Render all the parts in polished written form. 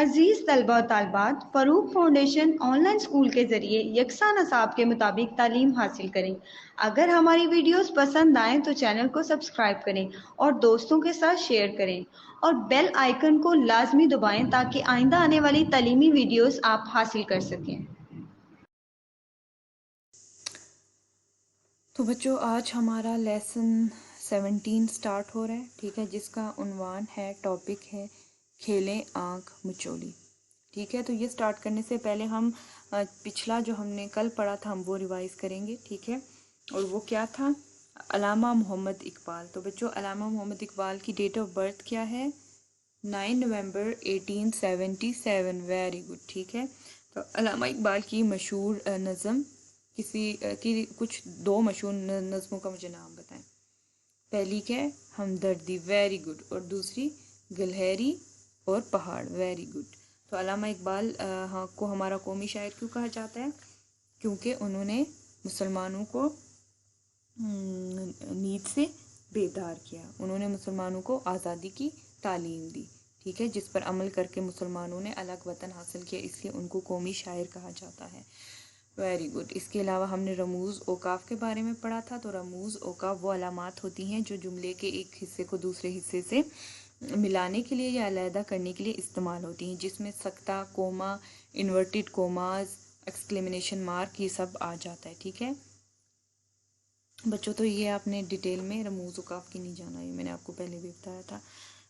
عزیز طلبہ و طالبات، فروغ فاؤنڈیشن آن لائن اسکول کے ذریعے یکساں نصاب کے مطابق تعلیم حاصل کریں۔ اگر ہماری ویڈیوز پسند آئیں تو چینل کو سبسکرائب کریں اور دوستوں کے ساتھ شیئر کریں اور بیل آئیکن کو لازمی دبائیں تاکہ آئندہ آنے والی تعلیمی ویڈیوز آپ حاصل کر سکیں۔ تو بچوں، آج ہمارا لیسن 17 سٹارٹ ہو رہا ہے، ٹھیک ہے، جس کا عنوان ہے، ٹاپک ہے کھیلیں آنکھ مچولی، ٹھیک ہے۔ تو یہ سٹارٹ کرنے سے پہلے ہم پچھلا جو ہم نے کل پڑھا تھا ہم وہ ریوائز کریں گے، ٹھیک ہے۔ اور وہ کیا تھا؟ علامہ محمد اقبال۔ تو بچوں، علامہ محمد اقبال کی ڈیٹ آف برتھ کیا ہے؟ 9 نومبر 1877، ویری گڈ، ٹھیک ہے۔ تو علامہ اقبال کی مشہور نظم کچھ دو مشہور نظموں کا مجھے نام بتائیں۔ پہلی کیا ہے؟ ہمدردی، ویری گڈ، اور دوسری گلہری اور پہاڑ، ویری گڈ۔ تو علامہ اقبال کو ہمارا قومی شاعر کیوں کہا جاتا ہے؟ کیونکہ انہوں نے مسلمانوں کو نیند سے بیدار کیا، انہوں نے مسلمانوں کو آزادی کی تعلیم دی، ٹھیک ہے، جس پر عمل کر کے مسلمانوں نے الگ وطن حاصل کیا، اس لیے ان کو قومی شاعر کہا جاتا ہے، ویری گڈ۔ اس کے علاوہ ہم نے رموز اوقاف کے بارے میں پڑھا تھا۔ تو رموز اوقاف وہ علامات ہوتی ہیں جو جملے کے ایک حصے کو دوسرے حصے سے ملانے کے لیے یا علیحدہ کرنے کے لیے استعمال ہوتی ہیں، جس میں سکتہ، کوما، انورٹڈ کوماز، ایکسکلیمیشن مارک، یہ سب آ جاتا ہے، ٹھیک ہے بچوں۔ تو یہ آپ نے ڈیٹیل میں رموز اوقاف کی نہیں جانا، یہ میں نے آپ کو پہلے بھی بتایا تھا۔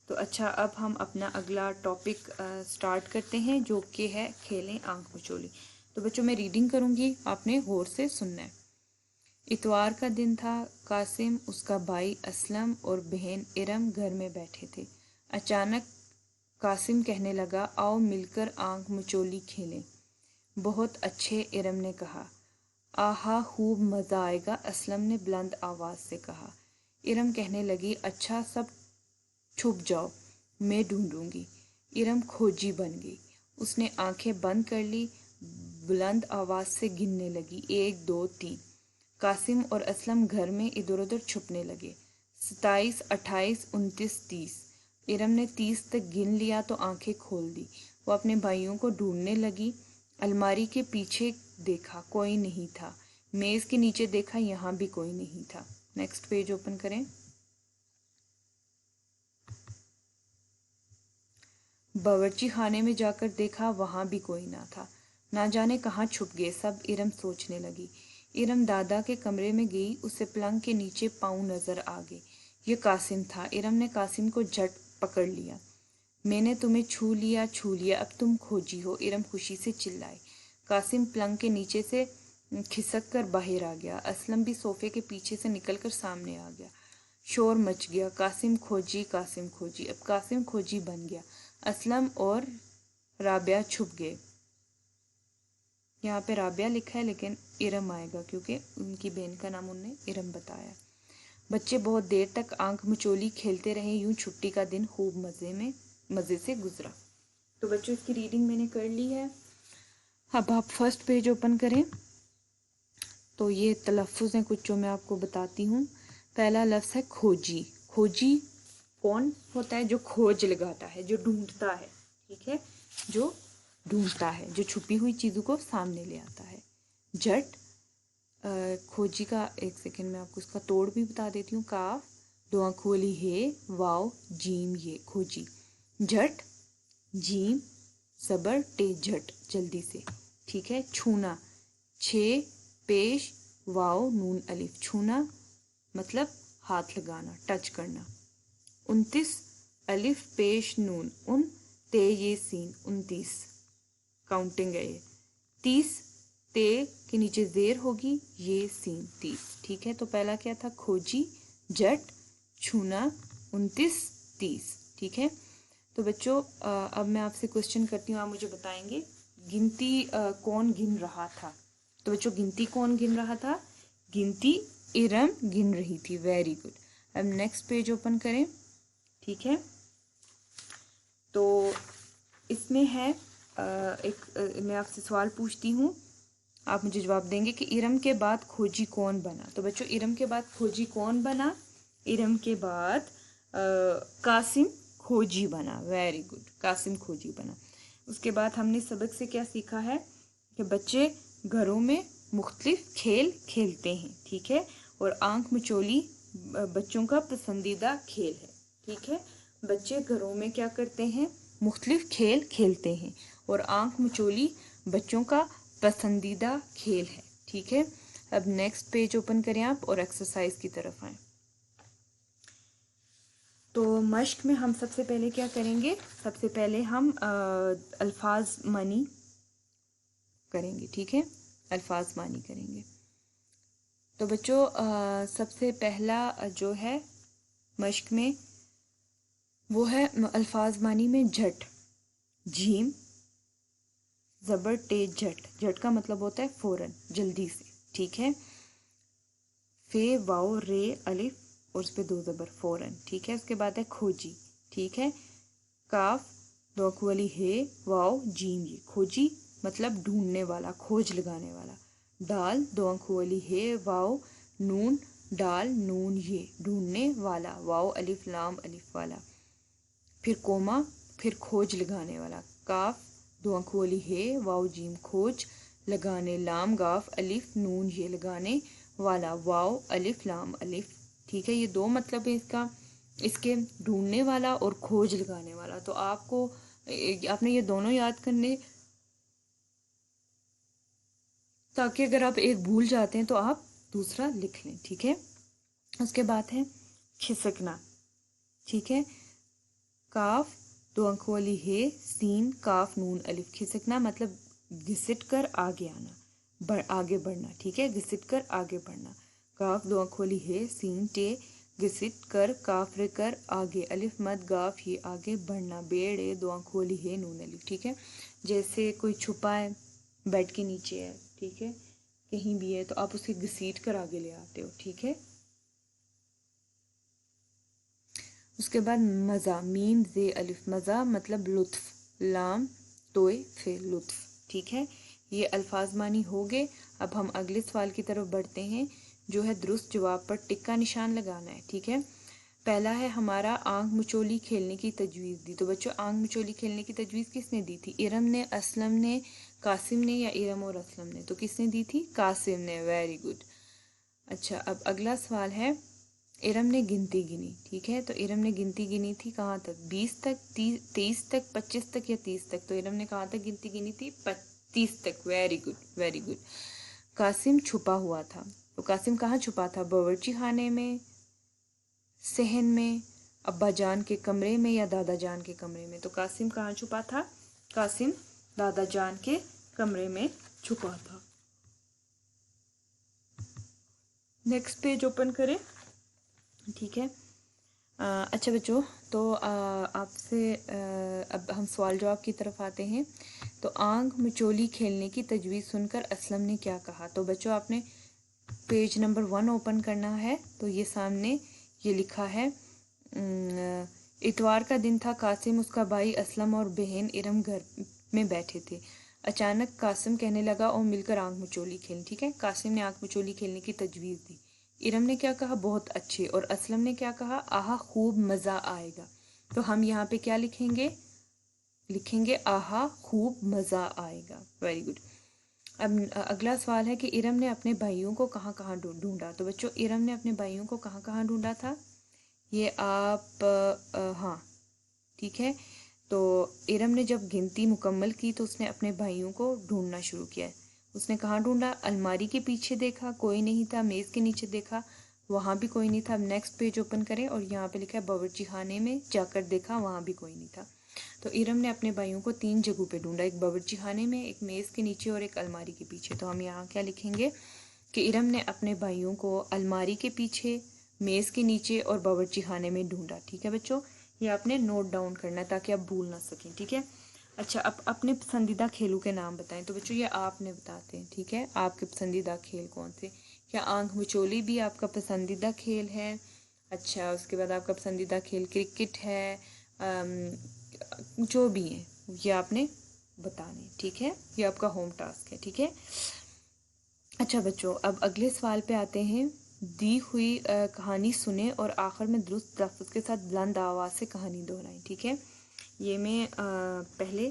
تو اچھا، اب ہم اپنا اگلا ٹاپک سٹارٹ کرتے ہیں جو کہ ہے کھیلیں آنکھ مچولی۔ تو بچوں، میں ریڈنگ کروں گی، آپ نے غور سے سننا ہے۔ اتوار کا دن تھا، قاسم، اس کا بھائی اسلم اور بہن ارم گھر میں بیٹھے تھے۔ اچانک قاسم کہنے لگا، آؤ مل کر آنکھ مچولی کھیلیں۔ بہت اچھے، ارم نے کہا۔ آہا، خوب مزہ آئے گا، اسلم نے بلند آواز سے کہا۔ ارم کہنے لگی، اچھا سب چھپ جاؤ، میں ڈھونڈوں گی۔ ارم کھوجی بن گئی، اس نے آنکھیں بند کر لی، بلند آواز سے گننے لگی، 1 2 3۔ قاسم اور اسلم گھر میں ادھر ادھر چھپنے لگے، 27 28 29 30۔ ارم نے 30 تک گن لیا تو آنکھیں کھول دی، وہ اپنے بھائیوں کو ڈھونڈنے لگی۔ الماری کے پیچھے دیکھا، کوئی نہیں تھا۔ میز کے نیچے دیکھا، یہاں بھی کوئی نہیں تھا۔ نیکسٹ پیج اوپن کریں۔ باورچی خانے میں جا کر دیکھا، وہاں بھی کوئی نہ تھا۔ نہ جانے کہاں چھپ گئے سب، ارم سوچنے لگی۔ ارم دادا کے کمرے میں گئی، اسے پلنگ کے نیچے پاؤں نظر آ گئے، یہ قاسم تھا۔ ارم نے قاسم کو جھٹ پکڑ لیا۔ میں نے تمہیں چھو لیا، اب تم کھوجی ہو، ارم خوشی سے چلائی۔ قاسم پلنگ کے نیچے سے کھسک کر باہر آ گیا، اسلم بھی صوفے کے پیچھے سے نکل کر سامنے آ گیا۔ شور مچ گیا، قاسم کھوجی، قاسم کھوجی۔ اب قاسم کھوجی بن گیا، اسلم اور رابعہ چھپ گئے۔ یہاں پہ رابعہ لکھا ہے لیکن ارم آئے گا کیونکہ ان کی بہن کا نام انہوں نے ارم بتایا۔ بچے بہت دیر تک آنکھ مچولی کھیلتے رہے، یوں چھٹی کا دن خوب مزے سے گزرا۔ تو بچوں، اس کی ریڈنگ میں نے کر لی ہے۔ اب آپ فرسٹ پیج اوپن کریں۔ تو یہ تلفظ ہیں کچھ جو میں آپ کو بتاتی ہوں۔ پہلا لفظ ہے کھوجی۔ کھوجی کون ہوتا ہے؟ جو کھوج لگاتا ہے، جو ڈھونڈتا ہے، ٹھیک ہے، جو ڈھونڈتا ہے، جو چھپی ہوئی چیزوں کو سامنے لے آتا ہے۔ جھٹ، کھوجی کا ایک سیکنڈ میں آپ کو اس کا توڑ بھی بتا دیتی ہوں۔ کاف، دو آنکھ والی ہے، واو، جیم، یہ کھوجی۔ جھٹ، جیم، زبر، ٹے، جھٹ، جلدی سے، ٹھیک ہے۔ چھونا، 6 پیش واو نون الف، چھونا مطلب ہاتھ لگانا، ٹچ کرنا۔ 29 الف پیش نون، ان، تے، یہ سین، 29 کاؤنٹنگ ہے یہ۔ 30 تے کے نیچے زیر ہوگی، یہ سین، 30، ٹھیک ہے۔ تو پہلا کیا تھا؟ کھوجی، جٹ، چھونا، 29 30، ٹھیک ہے۔ تو بچوں، اب میں آپ سے کوشچن کرتی ہوں، آپ مجھے بتائیں گے گنتی کون گن رہا تھا؟ تو بچوں، گنتی کون گن رہا تھا؟ گنتی ارم گن رہی تھی، ویری گڈ۔ اب نیکسٹ پیج اوپن کریں، ٹھیک ہے۔ تو اس میں ہے میں آپ سے سوال پوچھتی ہوں، آپ مجھے جواب دیں گے کہ ارم کے بعد کھوجی کون بنا؟ تو بچوں، ارم کے بعد کھوجی کون بنا؟ ارم کے بعد قاسم کھوجی بنا، ویری گڈ، قاسم کھوجی بنا۔ اس کے بعد ہم نے سبق سے کیا سیکھا ہے کہ بچے گھروں میں مختلف کھیل کھیلتے ہیں، ٹھیک ہے، اور آنکھ مچولی بچوں کا پسندیدہ کھیل ہے، ٹھیک ہے۔ بچے گھروں میں کیا کرتے ہیں؟ مختلف کھیل کھیلتے ہیں، اور آنکھ مچولی بچوں کا پسندیدہ کھیل ہے، ٹھیک ہے۔ اب نیکسٹ پیج اوپن کریں آپ اور ایکسرسائز کی طرف آئیں۔ تو مشق میں ہم سب سے پہلے کیا کریں گے؟ سب سے پہلے ہم الفاظ معنی کریں گے، ٹھیک ہے، الفاظ معنی کریں گے۔ تو بچوں سب سے پہلا جو ہے مشق میں وہ ہے الفاظ معنی میں جھٹ، جھیم زبر تیز جھٹ، جھٹ کا مطلب ہوتا ہے فوراً، جلدی سے، ٹھیک ہے۔ فے واؤ رے الف اور اس پہ دو زبر، فوراً، ٹھیک ہے۔ اس کے بعد ہے کھوجی، ٹھیک ہے، کاف دو آنکھوں والی ہے، واؤ جیم یہ، کھوجی مطلب ڈھونڈنے والا، کھوج لگانے والا۔ ڈال دو آنکھوں والی ہے، واؤ نون ڈال نون یہ، ڈھونڈنے والا، واؤ الف لام الف والا۔ پھر کوما، پھر کھوج لگانے والا، کاف دو آنکھوں والی ہے، واؤ جیم کھوج لگانے، لام گاف الف نون یہ لگانے والا، واؤ الف لام الف، ٹھیک ہے۔ یہ دو مطلب ہے اس کے ڈھونڈنے والا اور کھوج لگانے والا۔ تو آپ نے یہ دونوں یاد کرنے، تاکہ اگر آپ ایک بھول جاتے ہیں تو آپ دوسرا لکھ لیں، ٹھیک ہے۔ اس کے بعد ہے کھسکنا، ٹھیک ہے، کاف دو آنکھوں والی ہے، سین کاف نون الف، کھسکنا مطلب گھسٹ کر آگے آنا، آگے بڑھنا، ٹھیک ہے، گھسٹ کر آگے بڑھنا۔ کاف دو آنکھوں والی ہے، سین ٹے گھسٹ کر کاف رے کر آگے، الف مد گاف یہ آگے بڑھنا، بیڑے دو آنکھوں والی ہے نون الف، ٹھیک ہے۔ جیسے کوئی چھپا ہے، بیڈ کے نیچے ہے، ٹھیک ہے، کہیں بھی ہے، تو آپ اسے گھسیٹ کر آگے لے آتے ہو، ٹھیک ہے۔ اس کے بعد مزہ، میم زے الف، مزہ مطلب لطف، لام توئے پھر لطف، ٹھیک ہے۔ یہ الفاظ معنی ہو گئے۔ اب ہم اگلے سوال کی طرف بڑھتے ہیں، جو ہے درست جواب پر ٹک کا نشان لگانا ہے، ٹھیک ہے۔ پہلا ہے ہمارا آنکھ مچولی کھیلنے کی تجویز دی۔ تو بچوں آنکھ مچولی کھیلنے کی تجویز کس نے دی تھی؟ ارم نے، اسلم نے، قاسم نے، یا ارم اور اسلم نے؟ تو کس نے دی تھی؟ قاسم نے، ویری گڈ۔ اچھا اب اگلا سوال ہے، ارم نے گنتی گنی، ٹھیک ہے، تو ارم نے گنتی گنی تھی کہاں تک؟ 20 تک، 23 تک، 25 تک یا 30 تک؟ تو ارم نے کہاں تک گنتی گنی تھی؟ 30 تک، very good very good. Qasim چھپا ہوا تھا، تو قاسم کہاں چھپا تھا؟ باورچی خانے میں، صحن میں، ابا جان کے کمرے میں، یا دادا جان کے کمرے میں؟ تو قاسم کہاں چھپا تھا؟ قاسم دادا جان کے کمرے میں چھپا تھا۔ نیکسٹ پیج اوپن کریں، ٹھیک ہے۔ اچھا بچوں، تو آپ سے اب ہم سوال جواب کی طرف آتے ہیں۔ تو آنکھ مچولی کھیلنے کی تجویز سن کر اسلم نے کیا کہا؟ تو بچوں آپ نے پیج نمبر 1 اوپن کرنا ہے، تو یہ سامنے یہ لکھا ہے، اتوار کا دن تھا، قاسم، اس کا بھائی اسلم اور بہن ارم گھر میں بیٹھے تھے۔ اچانک قاسم کہنے لگا اور مل کر آنکھ مچولی کھیلیں، ٹھیک ہے۔ قاسم نے آنکھ مچولی کھیلنے کی تجویز دی، ارم نے کیا کہا؟ بہت اچھے، اور اسلم نے کیا کہا؟ آہا خوب مزہ آئے گا۔ تو ہم یہاں پہ کیا لکھیں گے؟ لکھیں گے آہا خوب مزہ آئے گا، ویری گڈ۔ اب اگلا سوال ہے کہ ارم نے اپنے بھائیوں کو کہاں کہاں ڈھونڈا؟ تو بچوں ارم نے اپنے بھائیوں کو کہاں کہاں ڈھونڈا تھا؟ یہ آپ ہاں ٹھیک ہے، تو ارم نے جب گنتی مکمل کی تو اس نے اپنے بھائیوں کو ڈھونڈنا شروع کیا۔ اس نے کہاں ڈھونڈا؟ الماری کے پیچھے دیکھا، کوئی نہیں تھا، میز کے نیچے دیکھا، وہاں بھی کوئی نہیں تھا۔ اب نیکسٹ پیج اوپن کریں اور یہاں پہ لکھا ہے باورچی خانے میں جا کر دیکھا، وہاں بھی کوئی نہیں تھا۔ تو ارم نے اپنے بھائیوں کو 3 جگہوں پہ ڈھونڈا، ایک باورچی خانے میں، ایک میز کے نیچے اور ایک الماری کے پیچھے۔ تو ہم یہاں کیا لکھیں گے کہ ارم نے اپنے بھائیوں کو الماری کے پیچھے، میز کے نیچے اور باورچی خانے میں ڈھونڈا، ٹھیک ہے بچوں۔ یہ آپ نے نوٹ ڈاؤن کرنا ہے تاکہ آپ بھول نہ سکیں، ٹھیک ہے۔ اچھا اب اپنے پسندیدہ کھیلوں کے نام بتائیں۔ تو بچوں یہ آپ نے بتاتے ہیں، ٹھیک ہے، آپ کے پسندیدہ کھیل کون سے؟ کیا آنکھ مچولی بھی آپ کا پسندیدہ کھیل ہے؟ اچھا اس کے بعد آپ کا پسندیدہ کھیل کرکٹ ہے، جو بھی ہیں یہ آپ نے بتانے، ٹھیک ہے، یہ آپ کا ہوم ٹاسک ہے، ٹھیک ہے۔ اچھا بچوں اب اگلے سوال پہ آتے ہیں۔ دی ہوئی کہانی سنیں اور آخر میں درست تلفظ کے ساتھ بلند آواز سے کہانی دہرائیں، ٹھیک ہے۔ یہ میں پہلے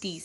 30।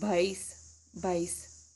22,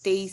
23,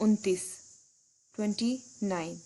29,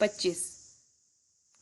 25,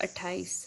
28,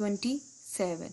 27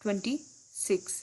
26,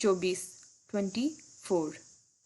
24, 24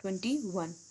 21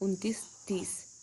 29, 30,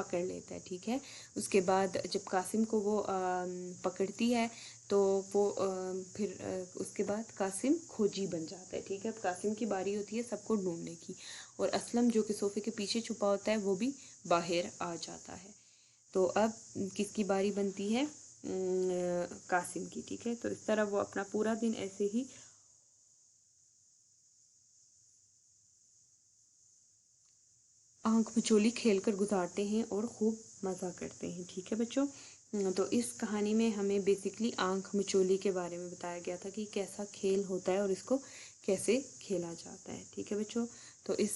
پکڑ لیتا ہے، ٹھیک ہے. اس کے بعد جب قاسم کو وہ پکڑتی ہے تو وہ پھر اس کے بعد قاسم کھوجی بن جاتا ہے، ٹھیک ہے. اب قاسم کی باری ہوتی ہے سب کو ڈھونڈنے کی، اور اسلم جو کہ صوفے کے پیچھے چھپا ہوتا ہے وہ بھی باہر آ جاتا ہے. تو اب کس کی باری بنتی ہے؟ قاسم کی، ٹھیک ہے. تو اس طرح وہ اپنا پورا دن ایسے ہی آنکھ مچولی کھیل کر گزارتے ہیں اور خوب مزہ کرتے ہیں، ٹھیک ہے بچوں. تو اس کہانی میں ہمیں بیسکلی آنکھ مچولی کے بارے میں بتایا گیا تھا کہ کیسا کھیل ہوتا ہے اور اس کو کیسے کھیلا جاتا ہے، ٹھیک ہے بچوں. تو اس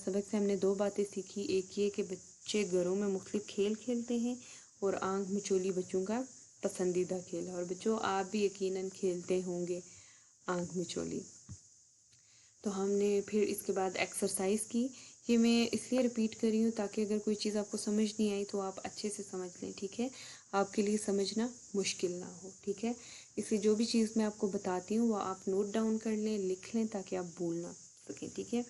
سبق سے ہم نے دو باتیں سیکھی. ایک یہ کہ بچے گھروں میں مختلف کھیل کھیلتے ہیں، اور آنکھ مچولی بچوں کا پسندیدہ کھیل ہے. اور بچوں آپ بھی یقیناً کھیلتے ہوں گے آنکھ مچولی. تو ہم نے پھر اس کے بعد ایکسرسائز کی. یہ میں اس لیے رپیٹ کر رہی ہوں تاکہ اگر کوئی چیز آپ کو سمجھ نہیں آئی تو آپ اچھے سے سمجھ لیں، ٹھیک ہے. آپ کے لیے سمجھنا مشکل نہ ہو، ٹھیک ہے. اس لیے جو بھی چیز میں آپ کو بتاتی ہوں وہ آپ نوٹ ڈاؤن کر لیں، لکھ لیں تاکہ آپ بھول نہ سکیں، ٹھیک ہے.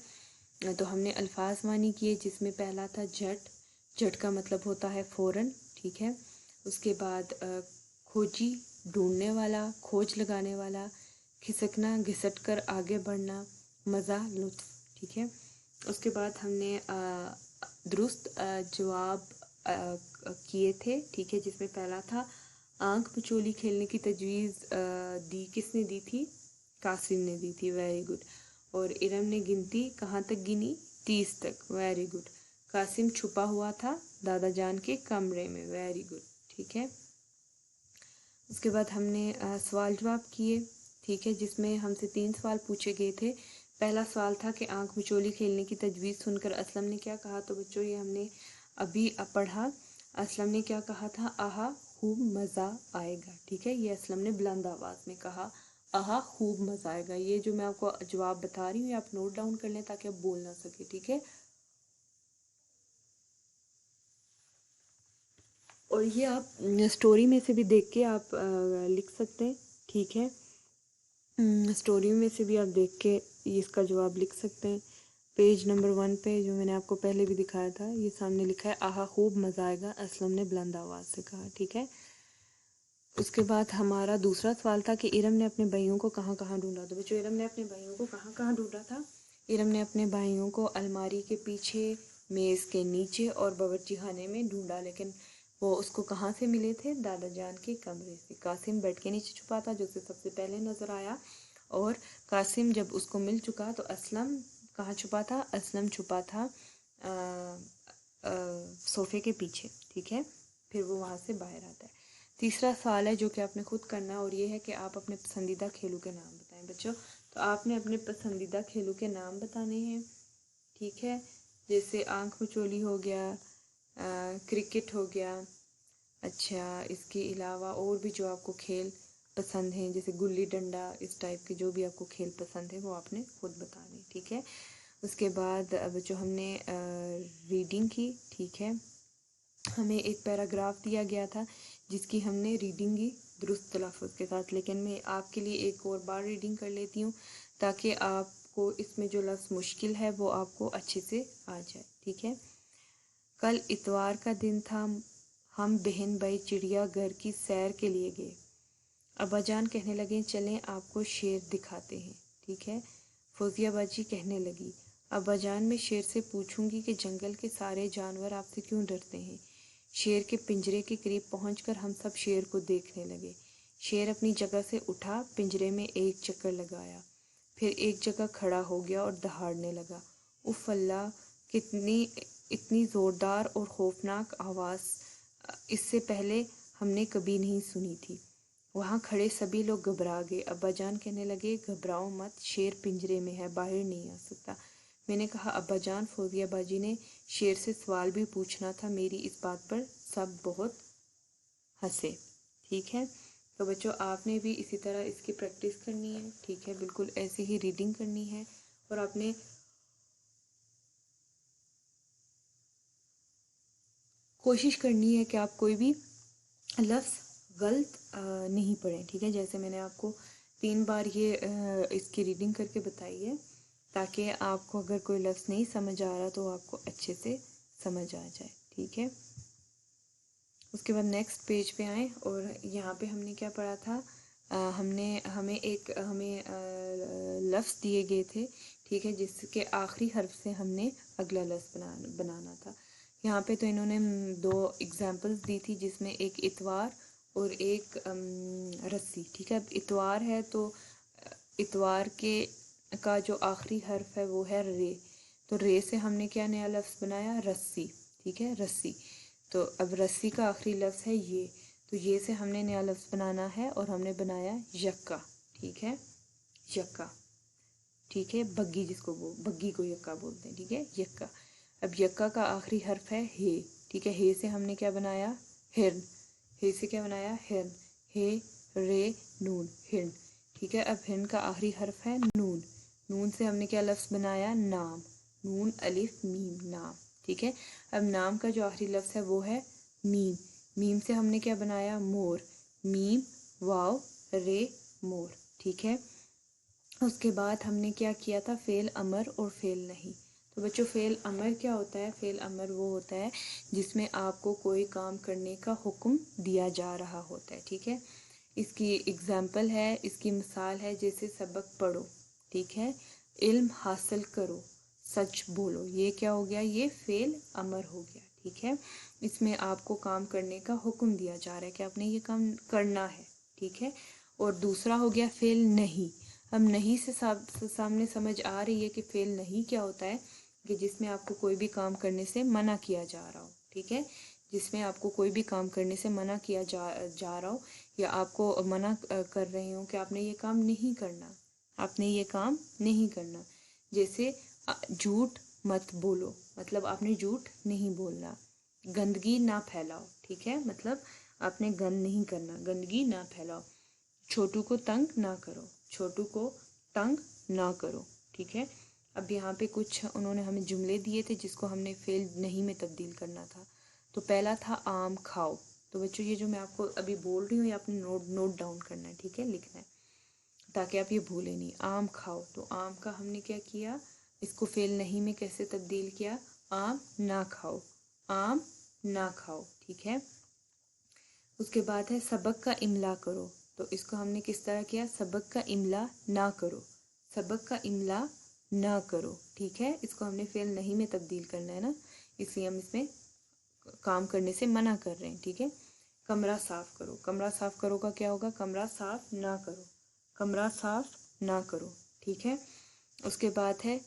تو ہم نے الفاظ معنی کیے، جس میں پہلا تھا جھٹ. جھٹ کا مطلب ہوتا ہے فوراً، ٹھیک ہے. اس کے بعد کھوجی ڈھونڈنے والا، کھوج لگانے والا. کھسکنا گھسٹ کر آگے بڑھنا، مزہ لطف، ٹھیک ہے. اس کے بعد ہم نے درست جواب کیے تھے، ٹھیک ہے، جس میں پہلا تھا آنکھ مچولی کھیلنے کی تجویز دی کس نے دی تھی؟ قاسم نے دی تھی، ویری گڈ. اور ارم نے گنتی کہاں تک گنی؟ 30 تک، ویری گڈ. قاسم چھپا ہوا تھا دادا جان کے کمرے میں، ویری گڈ، ٹھیک ہے. اس کے بعد ہم نے سوال جواب کیے، ٹھیک ہے، جس میں ہم سے 3 سوال پوچھے گئے تھے. پہلا سوال تھا کہ آنکھ مچولی کھیلنے کی تجویز سن کر اسلم نے کیا کہا؟ تو بچوں یہ ہم نے ابھی پڑھا. اسلم نے کیا کہا تھا؟ آہا خوب مزہ آئے گا، ٹھیک ہے. یہ اسلم نے بلند آواز میں کہا، آہا خوب مزہ آئے گا. یہ جو میں آپ کو جواب بتا رہی ہوں یہ آپ نوٹ ڈاؤن کر لیں تاکہ آپ بول نہ سکے، ٹھیک ہے. اور یہ آپ اسٹوری میں سے بھی دیکھ کے آپ لکھ سکتے ہیں، ٹھیک ہے. اسٹوری میں سے بھی آپ دیکھ کے اس کا جواب لکھ سکتے ہیں. پیج نمبر 1 پہ جو میں نے آپ کو پہلے بھی دکھایا تھا، یہ سامنے لکھا ہے آہا خوب مزہ آئے گا، اسلم نے بلند آواز سے کہا، ٹھیک ہے. اس کے بعد ہمارا دوسرا سوال تھا کہ ارم نے اپنے بھائیوں کو کہاں کہاں ڈھونڈا. تو بچوں ارم نے اپنے بھائیوں کو کہاں کہاں ڈھونڈا تھا؟ ارم نے اپنے بھائیوں کو الماری کے پیچھے، میز کے نیچے اور باورچی خانے میں ڈھونڈا. لیکن وہ اس کو کہاں سے ملے تھے؟ دادا جان کے کمرے سے. قاسم بیڈ کے نیچے چھپا تھا جو اسے سب سے پہلے نظر آیا، اور قاسم جب اس کو مل چکا تو اسلم کہاں چھپا تھا؟ اسلم چھپا تھا صوفے کے پیچھے، ٹھیک ہے. پھر وہ وہاں سے باہر آتا ہے. تیسرا سوال ہے جو کہ آپ نے خود کرنا ہے، اور یہ ہے کہ آپ اپنے پسندیدہ کھیلوں کے نام بتائیں بچوں. تو آپ نے اپنے پسندیدہ کھیلوں کے نام بتانے ہیں، ٹھیک ہے. جیسے آنکھ مچولی ہو گیا، کرکٹ ہو گیا. اچھا، اس کے علاوہ اور بھی جو آپ کو کھیل پسند ہیں جیسے گلی ڈنڈا، اس ٹائپ کے جو بھی آپ کو کھیل پسند ہے وہ آپ نے خود بتانے، ٹھیک ہے. اس کے بعد جو ہم نے ریڈنگ کی، ٹھیک ہے. ہمیں ایک پیراگراف دیا گیا تھا جس کی ہم نے ریڈنگ کی درست تلفظ کے ساتھ. لیکن میں آپ کے لیے ایک اور بار ریڈنگ کر لیتی ہوں تاکہ آپ کو اس میں جو لفظ مشکل ہے وہ آپ کو اچھے سے آ جائے، ٹھیک ہے. کل اتوار کا دن تھا، ہم بہن بھائی چڑیا گھر کی سیر کے لیے گئے. ابا جان کہنے لگے چلیں آپ کو شیر دکھاتے ہیں، ٹھیک ہے. فوزیہ باجی کہنے لگی ابا جان میں شیر سے پوچھوں گی کہ جنگل کے سارے جانور آپ سے کیوں ڈرتے ہیں. شیر کے پنجرے کے قریب پہنچ کر ہم سب شیر کو دیکھنے لگے. شیر اپنی جگہ سے اٹھا، پنجرے میں ایک چکر لگایا، پھر ایک جگہ کھڑا ہو گیا اور دہاڑنے لگا. اف اللہ، کتنی اتنی زوردار اور خوفناک آواز اس سے پہلے ہم نے کبھی نہیں سنی تھی. وہاں کھڑے سبھی لوگ گھبرا گئے. ابا جان کہنے لگے گھبراؤ مت، شیر پنجرے میں ہے، باہر نہیں آ سکتا. میں نے کہا ابا جان فوزیہ باجی نے شیر سے سوال بھی پوچھنا تھا. میری اس بات پر سب بہت ہنسے، ٹھیک ہے. تو بچوں آپ نے بھی اسی طرح اس کی پریکٹس کرنی ہے، ٹھیک ہے. بالکل ایسی ہی ریڈنگ کرنی ہے، اور آپ نے کوشش کرنی ہے کہ آپ کوئی بھی لفظ غلط نہیں پڑھیں، ٹھیک ہے. جیسے میں نے آپ کو 3 بار یہ اس کی ریڈنگ کر کے بتائی ہے تاکہ آپ کو اگر کوئی لفظ نہیں سمجھ آ رہا تو آپ کو اچھے سے سمجھ آ جائے. ٹھیک ہے. اس کے بعد نیکسٹ پیج پہ آئیں اور یہاں پہ ہم نے کیا پڑھا تھا، ہمیں لفظ دیے گئے تھے، ٹھیک ہے، جس کے آخری حرف سے ہم نے اگلا لفظ بنانا تھا. یہاں پہ تو انہوں نے 2 ایگزامپلس دی تھی، جس میں ایک اتوار اور ایک رسی. ٹھیک ہے، اب اتوار ہے تو اتوار کا جو آخری حرف ہے وہ ہے رے، تو رے سے ہم نے کیا نیا لفظ بنایا، رسی. ٹھیک ہے، رسی. تو اب رسی کا آخری لفظ ہے یہ، تو یہ سے ہم نے نیا لفظ بنانا ہے اور ہم نے بنایا یکا. ٹھیک ہے، یکا. ٹھیک ہے، بگی جس کو بگی کو یکا بولتے ہیں. ٹھیک ہے، یکا. اب یکا کا آخری حرف ہے ہے. ٹھیک ہے، ہے سے ہم نے کیا بنایا، ہرن. ہے سے کیا بنایا، ہرن. ہے رے نون، ہرن. ٹھیک ہے، اب ہرن کا آخری حرف ہے نون. نون سے ہم نے کیا لفظ بنایا، نام. نون الف میم، نام. ٹھیک ہے، اب نام کا جو آخری لفظ ہے وہ ہے میم. میم سے ہم نے کیا بنایا، مور. میم واو رے مور. ٹھیک ہے، اس کے بعد ہم نے کیا کیا تھا، فعل امر اور فعل نہیں. تو بچوں فعل امر کیا ہوتا ہے، فعل امر وہ ہوتا ہے جس میں آپ کو کوئی کام کرنے کا حکم دیا جا رہا ہوتا ہے. ٹھیک ہے، اس کی اگزامپل ہے، اس کی مثال ہے، جیسے سبق پڑھو. ٹھیک ہے، علم حاصل کرو، سچ بولو. یہ کیا ہو گیا، یہ فعل امر ہو گیا. ٹھیک ہے، اس میں آپ کو کام کرنے کا حکم دیا جا رہا ہے کہ آپ نے یہ کام کرنا ہے. ٹھیک ہے، اور دوسرا ہو گیا فعل نہیں. ہم نہیں سے سامنے سمجھ آ رہی ہے کہ فعل نہیں کیا ہوتا ہے، کہ جس میں آپ کو کوئی بھی کام کرنے سے منع کیا جا رہا ہو. ٹھیک ہے، جس میں آپ کو کوئی بھی کام کرنے سے منع کیا جا رہا ہو، یا آپ کو منع کر رہے ہوں کہ آپ نے یہ کام نہیں کرنا، آپ نے یہ کام نہیں کرنا. جیسے جھوٹ مت بولو، مطلب آپ نے جھوٹ نہیں بولنا. گندگی نہ پھیلاؤ. ٹھیک ہے، مطلب آپ نے گند نہیں کرنا، گندگی نہ پھیلاؤ. چھوٹو کو تنگ نہ کرو، چھوٹو کو تنگ نہ کرو. ٹھیک ہے، اب یہاں پہ کچھ انہوں نے ہمیں جملے دیے تھے جس کو ہم نے فعل نہیں میں تبدیل کرنا تھا. تو پہلا تھا آم کھاؤ. تو بچوں یہ جو میں آپ کو ابھی بول رہی ہوں یہ آپ نے نوٹ ڈاؤن کرنا ہے. ٹھیک ہے، لکھنا ہے تاکہ آپ یہ بھولیں نہیں. آم کھاؤ، تو آم کا ہم نے کیا کیا، اس کو فعل نہیں میں کیسے تبدیل کیا، آم نہ کھاؤ، آم نہ کھاؤ. ٹھیک ہے، اس کے بعد ہے سبق کا املا کرو. تو اس کو ہم نے کس طرح کیا، سبق کا املا نہ کرو، سبق کا املا نہ کرو. ٹھیک ہے، اس کو ہم نے فعل نہیں میں تبدیل کرنا ہے نا، اس لیے ہم اس میں کام کرنے سے منع کر رہے ہیں. ٹھیک ہے، کمرہ صاف کرو. کمرہ صاف کرو کا کیا ہوگا، کمرہ صاف نہ کرو، کمرہ صاف نہ کرو. ٹھیک ہے، اس کے بعد ہے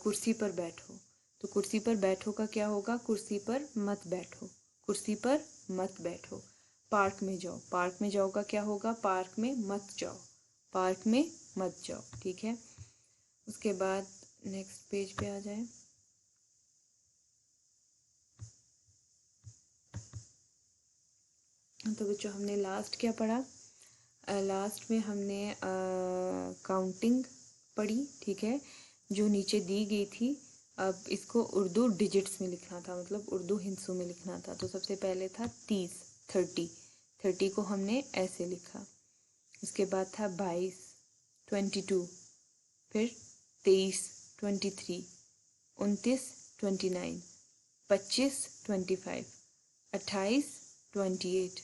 کرسی پر بیٹھو. تو کرسی پر بیٹھو کا کیا ہوگا، کرسی پر مت بیٹھو، کرسی پر مت بیٹھو. پارک میں جاؤ، پارک میں جاؤ کا کیا ہوگا، پارک میں مت جاؤ، پارک میں مت جاؤ. ٹھیک ہے، اس کے بعد نیکسٹ پیج پہ آ جائیں. تو بچوں ہم نے لاسٹ کیا پڑھا، لاسٹ میں ہم نے کاؤنٹنگ پڑھی. ٹھیک ہے، جو نیچے دی گئی تھی. اب اس کو اردو ڈیجٹس میں لکھنا تھا، مطلب اردو ہندسوں میں لکھنا تھا. تو سب سے پہلے تھا 30، 30 کو ہم نے ایسے لکھا. اس کے بعد تھا 22، 22، پھر 23، 23، 29، 29، 25، 25، 28، 28،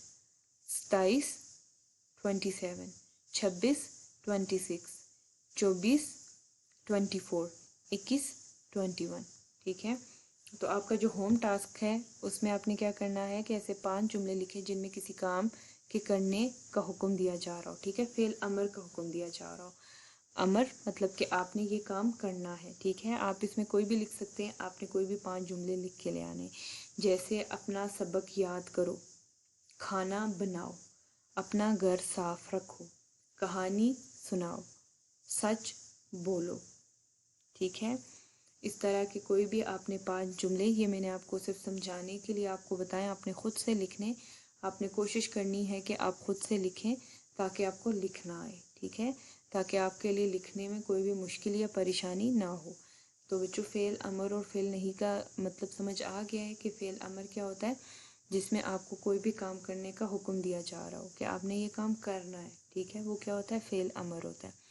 27، 27، 26، 26، 24، 24، 21، 21. ٹھیک ہے، تو آپ کا جو ہوم ٹاسک ہے اس میں آپ نے کیا کرنا ہے کہ ایسے 5 جملے لکھے جن میں کسی کام کے کرنے کا حکم دیا جا رہا ہو. ٹھیک ہے، فعل امر کا حکم دیا جا رہا ہو. امر مطلب کہ آپ نے یہ کام کرنا ہے. ٹھیک ہے، آپ اس میں کوئی بھی لکھ سکتے ہیں، آپ نے کوئی بھی 5 جملے لکھ کے لے آنے. جیسے اپنا سبق یاد کرو، کھانا بناؤ، اپنا گھر صاف رکھو، کہانی سناؤ، سچ بولو. ٹھیک ہے، اس طرح کے کوئی بھی آپ نے 5 جملے، یہ میں نے آپ کو صرف سمجھانے کے لیے آپ کو بتائیں، آپ نے خود سے لکھنے. آپ نے کوشش کرنی ہے کہ آپ خود سے لکھیں تاکہ آپ کو لکھنا آئے. ٹھیک ہے، تاکہ آپ کے لیے لکھنے میں کوئی بھی مشکل یا پریشانی نہ ہو. تو بچوں فعل امر اور فعل نہیں کا مطلب سمجھ آ گیا ہے کہ فعل امر کیا ہوتا ہے، جس میں آپ کو کوئی بھی کام کرنے کا حکم دیا جا رہا ہو کہ آپ نے یہ کام کرنا ہے. ٹھیک ہے، وہ کیا ہوتا ہے، فعل امر ہوتا ہے.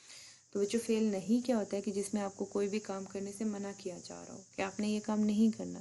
تو بچوں فعل نہیں کیا ہوتا ہے کہ جس میں آپ کو کوئی بھی کام کرنے سے منع کیا جا رہا ہو کہ آپ نے یہ کام نہیں کرنا.